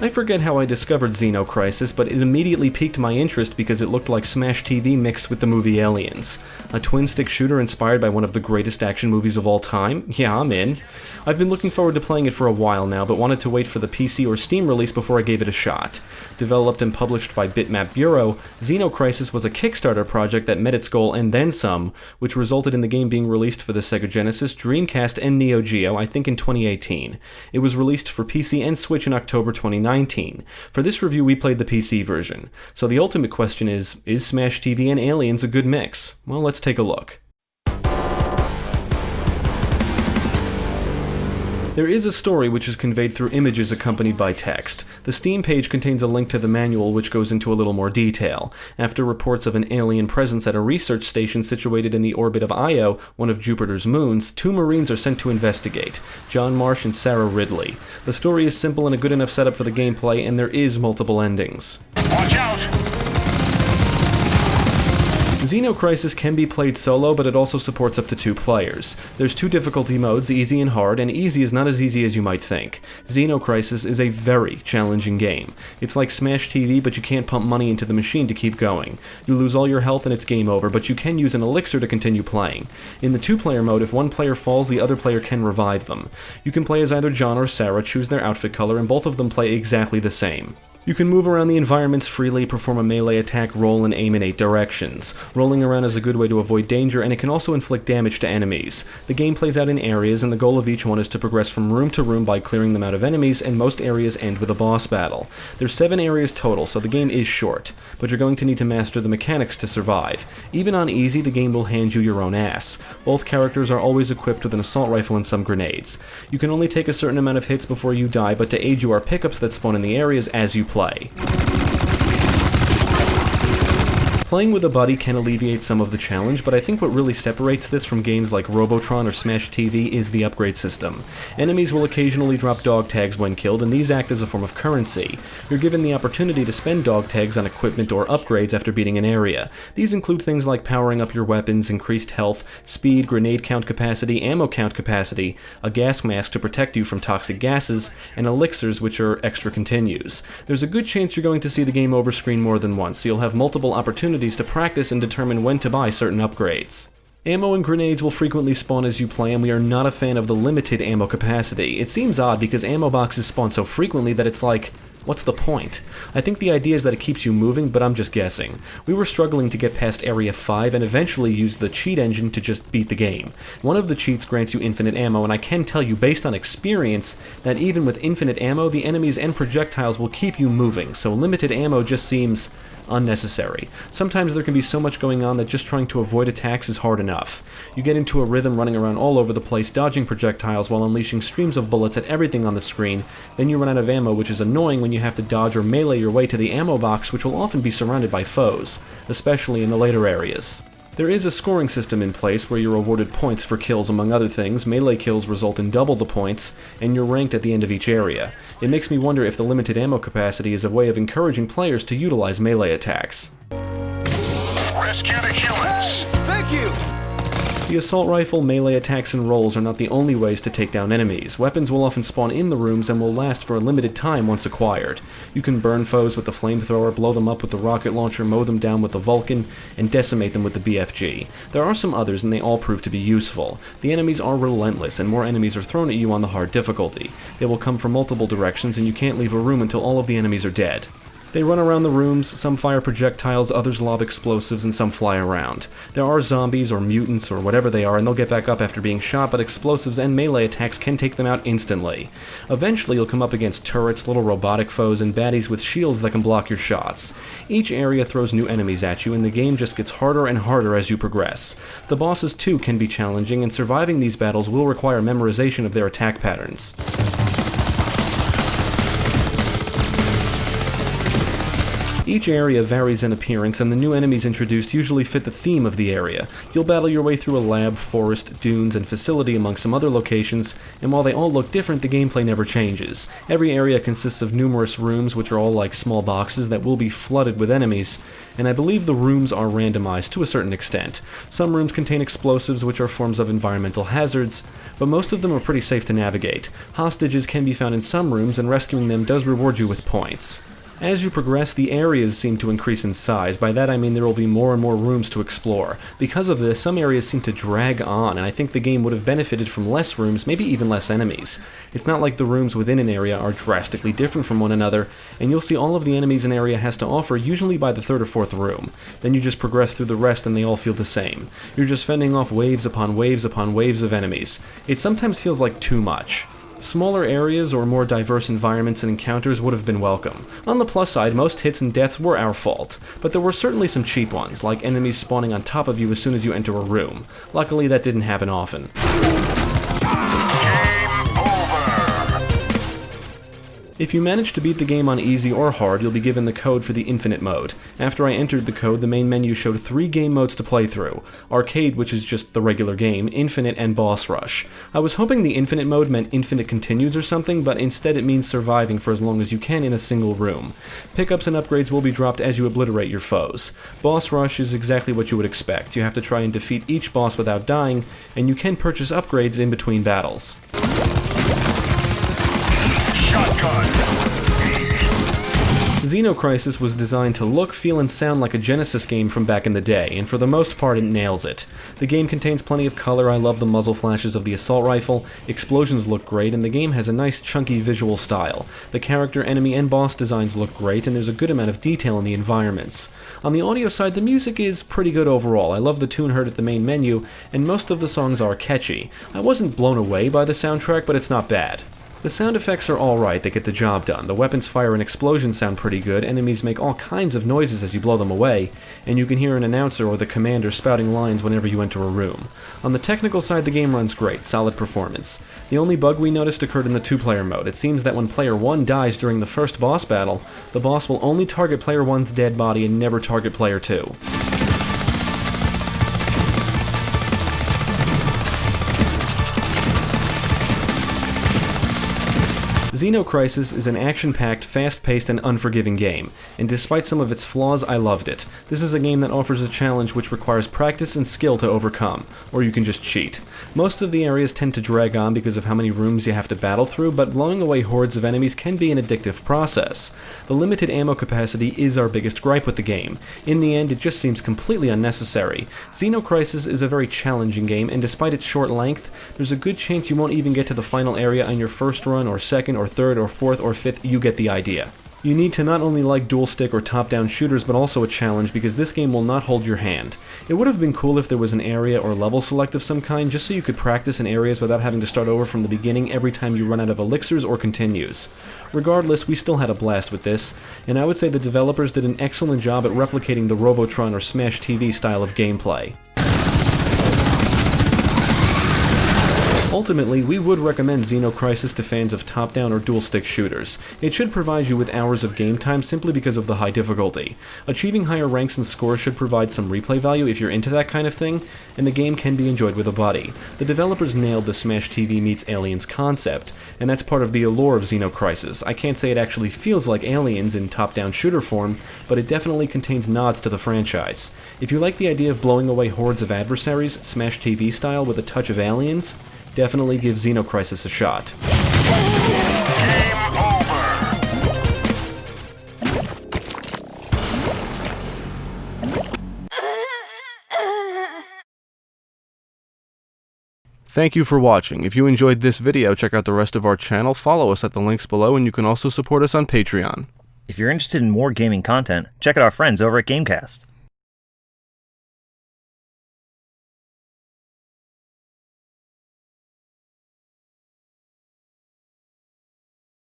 I forget how I discovered Xeno Crisis, but it immediately piqued my interest because it looked like Smash TV mixed with the movie Aliens. A twin-stick shooter inspired by one of the greatest action movies of all time? Yeah, I'm in. I've been looking forward to playing it for a while now, but wanted to wait for the PC or Steam release before I gave it a shot. Developed and published by Bitmap Bureau, Xeno Crisis was a Kickstarter project that met its goal and then some, which resulted in the game being released for the Sega Genesis, Dreamcast, and Neo Geo, I think in 2018. It was released for PC and Switch in October 2019. For this review, we played the PC version. So the ultimate question is Smash TV and Aliens a good mix? Well, let's take a look. There is a story which is conveyed through images accompanied by text. The Steam page contains a link to the manual which goes into a little more detail. After reports of an alien presence at a research station situated in the orbit of Io, one of Jupiter's moons, 2 Marines are sent to investigate, John Marsh and Sarah Ridley. The story is simple and a good enough setup for the gameplay, and there is multiple endings. Watch out! Xeno Crisis can be played solo, but it also supports up to 2 players. There's 2 difficulty modes, easy and hard, and easy is not as easy as you might think. Xeno Crisis is a very challenging game. It's like Smash TV, but you can't pump money into the machine to keep going. You lose all your health and it's game over, but you can use an elixir to continue playing. In the 2-player mode, if one player falls, the other player can revive them. You can play as either John or Sarah, choose their outfit color, and both of them play exactly the same. You can move around the environments freely, perform a melee attack, roll, and aim in 8 directions. Rolling around is a good way to avoid danger, and it can also inflict damage to enemies. The game plays out in areas, and the goal of each one is to progress from room to room by clearing them out of enemies, and most areas end with a boss battle. There's 7 areas total, so the game is short, but you're going to need to master the mechanics to survive. Even on easy, the game will hand you your own ass. Both characters are always equipped with an assault rifle and some grenades. You can only take a certain amount of hits before you die, but to aid you are pickups that spawn in the areas as you play. Playing with a buddy can alleviate some of the challenge, but I think what really separates this from games like Robotron or Smash TV is the upgrade system. Enemies will occasionally drop dog tags when killed, and these act as a form of currency. You're given the opportunity to spend dog tags on equipment or upgrades after beating an area. These include things like powering up your weapons, increased health, speed, grenade count capacity, ammo count capacity, a gas mask to protect you from toxic gases, and elixirs, which are extra continues. There's a good chance you're going to see the game over screen more than once, so you'll have multiple opportunities to practice and determine when to buy certain upgrades. Ammo and grenades will frequently spawn as you play, and we are not a fan of the limited ammo capacity. It seems odd because ammo boxes spawn so frequently that it's like, what's the point? I think the idea is that it keeps you moving, but I'm just guessing. We were struggling to get past Area 5 and eventually used the cheat engine to just beat the game. One of the cheats grants you infinite ammo, and I can tell you based on experience that even with infinite ammo, the enemies and projectiles will keep you moving, so limited ammo just seems unnecessary. Sometimes there can be so much going on that just trying to avoid attacks is hard enough. You get into a rhythm running around all over the place, dodging projectiles while unleashing streams of bullets at everything on the screen, then you run out of ammo, which is annoying when you have to dodge or melee your way to the ammo box, which will often be surrounded by foes, especially in the later areas. There is a scoring system in place where you're awarded points for kills among other things. Melee kills result in double the points, and you're ranked at the end of each area. It makes me wonder if the limited ammo capacity is a way of encouraging players to utilize melee attacks. Rescue the humans! Thank you! The assault rifle, melee attacks, and rolls are not the only ways to take down enemies. Weapons will often spawn in the rooms and will last for a limited time once acquired. You can burn foes with the flamethrower, blow them up with the rocket launcher, mow them down with the Vulcan, and decimate them with the BFG. There are some others, and they all prove to be useful. The enemies are relentless, and more enemies are thrown at you on the hard difficulty. They will come from multiple directions, and you can't leave a room until all of the enemies are dead. They run around the rooms, some fire projectiles, others lob explosives, and some fly around. There are zombies or mutants or whatever they are, and they'll get back up after being shot, but explosives and melee attacks can take them out instantly. Eventually you'll come up against turrets, little robotic foes, and baddies with shields that can block your shots. Each area throws new enemies at you, and the game just gets harder and harder as you progress. The bosses too can be challenging, and surviving these battles will require memorization of their attack patterns. Each area varies in appearance, and the new enemies introduced usually fit the theme of the area. You'll battle your way through a lab, forest, dunes, and facility among some other locations, and while they all look different, the gameplay never changes. Every area consists of numerous rooms, which are all like small boxes that will be flooded with enemies, and I believe the rooms are randomized to a certain extent. Some rooms contain explosives, which are forms of environmental hazards, but most of them are pretty safe to navigate. Hostages can be found in some rooms, and rescuing them does reward you with points. As you progress, the areas seem to increase in size. By that I mean there will be more and more rooms to explore. Because of this, some areas seem to drag on, and I think the game would have benefited from less rooms, maybe even less enemies. It's not like the rooms within an area are drastically different from one another, and you'll see all of the enemies an area has to offer usually by the third or fourth room. Then you just progress through the rest and they all feel the same. You're just fending off waves upon waves upon waves of enemies. It sometimes feels like too much. Smaller areas or more diverse environments and encounters would have been welcome. On the plus side, most hits and deaths were our fault, but there were certainly some cheap ones, like enemies spawning on top of you as soon as you enter a room. Luckily, that didn't happen often. If you manage to beat the game on easy or hard, you'll be given the code for the Infinite mode. After I entered the code, the main menu showed 3 game modes to play through. Arcade, which is just the regular game, Infinite, and Boss Rush. I was hoping the Infinite mode meant infinite continues or something, but instead it means surviving for as long as you can in a single room. Pickups and upgrades will be dropped as you obliterate your foes. Boss Rush is exactly what you would expect. You have to try and defeat each boss without dying, and you can purchase upgrades in between battles. Xeno Crisis was designed to look, feel, and sound like a Genesis game from back in the day, and for the most part it nails it. The game contains plenty of color. I love the muzzle flashes of the assault rifle, explosions look great, and the game has a nice chunky visual style. The character, enemy, and boss designs look great, and there's a good amount of detail in the environments. On the audio side, the music is pretty good overall. I love the tune heard at the main menu, and most of the songs are catchy. I wasn't blown away by the soundtrack, but it's not bad. The sound effects are alright, they get the job done. The weapons fire and explosions sound pretty good, enemies make all kinds of noises as you blow them away, and you can hear an announcer or the commander spouting lines whenever you enter a room. On the technical side, the game runs great, solid performance. The only bug we noticed occurred in the 2-player mode. It seems that when player 1 dies during the first boss battle, the boss will only target player 1's dead body and never target player 2. Xeno Crisis is an action-packed, fast-paced, and unforgiving game, and despite some of its flaws, I loved it. This is a game that offers a challenge which requires practice and skill to overcome, or you can just cheat. Most of the areas tend to drag on because of how many rooms you have to battle through, but blowing away hordes of enemies can be an addictive process. The limited ammo capacity is our biggest gripe with the game. In the end, it just seems completely unnecessary. Xeno Crisis is a very challenging game, and despite its short length, there's a good chance you won't even get to the final area on your first run, or second, or third, or fourth, or fifth. You get the idea. You need to not only like dual stick or top-down shooters, but also a challenge, because this game will not hold your hand. It would have been cool if there was an area or level select of some kind, just so you could practice in areas without having to start over from the beginning every time you run out of elixirs or continues. Regardless, we still had a blast with this, and I would say the developers did an excellent job at replicating the Robotron or Smash TV style of gameplay. Ultimately, we would recommend Xeno Crisis to fans of top-down or dual-stick shooters. It should provide you with hours of game time simply because of the high difficulty. Achieving higher ranks and scores should provide some replay value if you're into that kind of thing, and the game can be enjoyed with a buddy. The developers nailed the Smash TV meets Aliens concept, and that's part of the allure of Xeno Crisis. I can't say it actually feels like Aliens in top-down shooter form, but it definitely contains nods to the franchise. If you like the idea of blowing away hordes of adversaries, Smash TV style with a touch of Aliens, definitely give Xeno Crisis a shot. Thank you for watching. If you enjoyed this video, check out the rest of our channel, follow us at the links below, and you can also support us on Patreon. If you're interested in more gaming content, check out our friends over at Gamecast.